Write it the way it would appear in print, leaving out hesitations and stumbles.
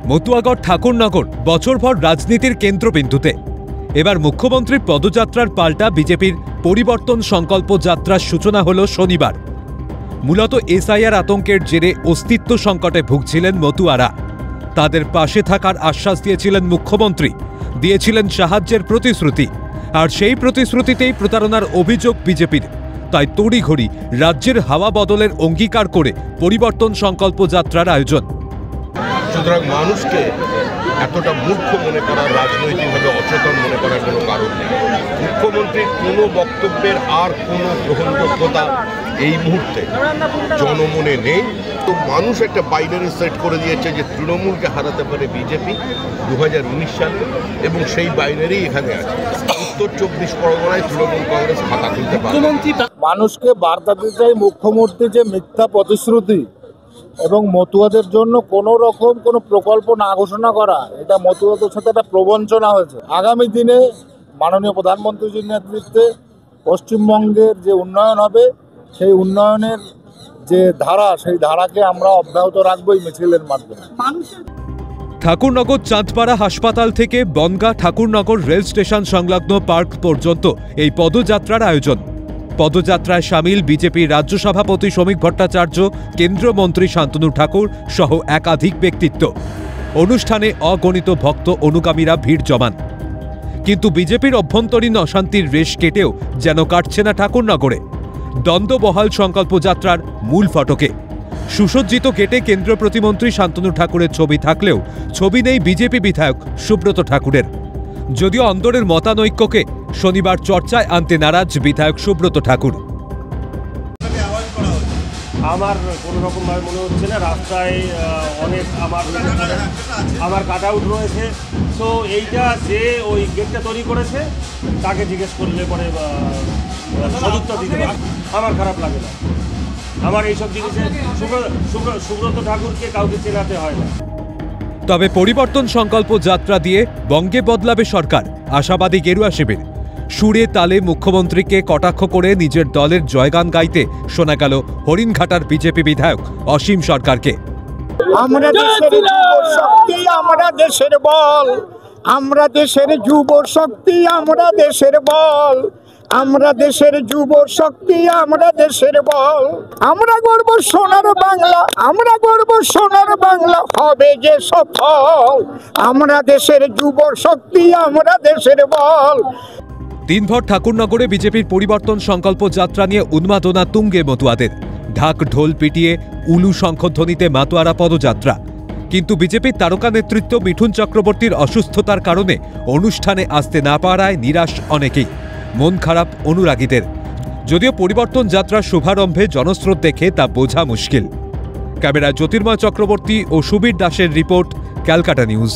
মতুয়াগড় ঠাকুরনগর বছরভর রাজনীতির কেন্দ্রবিন্দুতে। এবার মুখ্যমন্ত্রীর পদযাত্রার পাল্টা বিজেপির পরিবর্তন সংকল্প যাত্রার সূচনা হল শনিবার। মূলত এসআইআর আতঙ্কের জেরে অস্তিত্ব সংকটে ভুগছিলেন মতুয়ারা। তাদের পাশে থাকার আশ্বাস দিয়েছিলেন মুখ্যমন্ত্রী, দিয়েছিলেন সাহায্যের প্রতিশ্রুতি। আর সেই প্রতিশ্রুতিতেই প্রতারণার অভিযোগ বিজেপির। তাই তড়িঘড়ি রাজ্যের হাওয়া বদলের অঙ্গীকার করে পরিবর্তন সংকল্প যাত্রার আয়োজন। সুতরাং মানুষকে এতটা মূর্খ মনে করার, রাজনৈতিকভাবে অচেতন মনে করার কোনো কারণ নেই। মুখ্যমন্ত্রীর কোনো বক্তব্যের আর কোনো গ্রহণযোগ্যতা এই মুহূর্তে জনমনে নেই। তো মানুষ একটা বাইনারি সেট করে দিয়েছে যে তৃণমূলকে হারাতে পারে বিজেপি 2019 সালে, এবং সেই বাইনারি এখানে আছে। উত্তর 24 পরগনায় তৃণমূল কংগ্রেস খাতা খুলতে পারে। মানুষকে বার্তা দিতে চাই মুখ্যমন্ত্রী যে মিথ্যা প্রতিশ্রুতি এবং মতুয়াদের জন্য কোনো রকম কোনো প্রকল্প না ঘোষণা করা, এটা মতুয়াদের সাথে একটা প্রবঞ্চনা হয়েছে। আগামী দিনে মাননীয় প্রধানমন্ত্রীর নেতৃত্বে পশ্চিমবঙ্গের যে উন্নয়ন হবে, সেই উন্নয়নের যে ধারা, সেই ধারাকে আমরা অব্যাহত রাখবো এই মিছিলের মাধ্যমে। ঠাকুরনগর চাঁদপাড়া হাসপাতাল থেকে বনগাঁ ঠাকুরনগর রেল স্টেশন সংলগ্ন পার্ক পর্যন্ত এই পদযাত্রার আয়োজন। পদযাত্রায় সামিল বিজেপির রাজ্য সভাপতি শ্রমিক ভট্টাচার্য, কেন্দ্রীয় মন্ত্রী শান্তনু ঠাকুর সহ একাধিক ব্যক্তিত্ব। অনুষ্ঠানে অগণিত ভক্ত অনুগামীরা ভিড় জমান। কিন্তু বিজেপির অভ্যন্তরীণ অশান্তির রেশ কেটেও যেন কাটছে না ঠাকুরনগরে। দ্বন্দ্ববহাল সংকল্প যাত্রার মূল ফটকে সুসজ্জিত গেটে কেন্দ্রীয় প্রতিমন্ত্রী শান্তনু ঠাকুরের ছবি থাকলেও ছবি নেই বিজেপি বিধায়ক সুব্রত ঠাকুরের। যদিও অন্দরের মতানৈক্যকে শনিবার চর্চায় আনতে নারাজ বিধায়ক সুব্রত ঠাকুর। আমার কোনো রকমভাবে মনে হচ্ছে না, রাস্তায় অনেক আমার কাট আউট রয়েছে। তো এইটা যে ওই গেটটা তৈরি করেছে তাকে জিজ্ঞেস করলে পরে সদুত্তর দিতে পারে। আমার খারাপ লাগে না। আমার এইসব জিনিসে সুব্রত ঠাকুরকে কাউকে চেনাতে হয় না। তবে পরিবর্তন সংকল্প যাত্রা দিয়ে বঙ্গে বদলাবে সরকার, আশাবাদী গেরুয়া শিবির। সুরে তালে মুখ্যমন্ত্রীকে কটাক্ষ করে নিজের দলের জয়গান গাইতে শোনা গেল হরিণঘাটার বিজেপি বিধায়ক অসীম সরকারকে। আমরা দেশের যুব শক্তি, আমরা দেশের বল, আমরা দেশের যুব শক্তি, আমরা দেশের বল, আমরা দেশের যুব শক্তি, আমরা দেশের বল, আমরা গর্ব সোনার বাংলা, আমরা গর্ব সোনার বাংলা, হবে যে সফল, আমরা দেশের যুব শক্তি, আমরা দেশের বল। দিনভর ঠাকুরনগরে বিজেপির পরিবর্তন সংকল্প যাত্রা নিয়ে উন্মাদনা তুঙ্গে মতুয়াদের। ঢাক ঢোল পিটিয়ে উলু শঙ্খধ্বনিতে মাতোয়ারা পদযাত্রা। কিন্তু বিজেপির তারকা নেতৃত্ব মিঠুন চক্রবর্তীর অসুস্থতার কারণে অনুষ্ঠানে আসতে না পারায় নিরাশ অনেকেই, মন খারাপ অনুরাগীদের। যদিও পরিবর্তন যাত্রার শুভারম্ভে জনস্রোত দেখে তা বোঝা মুশকিল। ক্যামেরায় জ্যোতির্ময় চক্রবর্তী ও সুবীর দাসের রিপোর্ট, ক্যালকাটা নিউজ।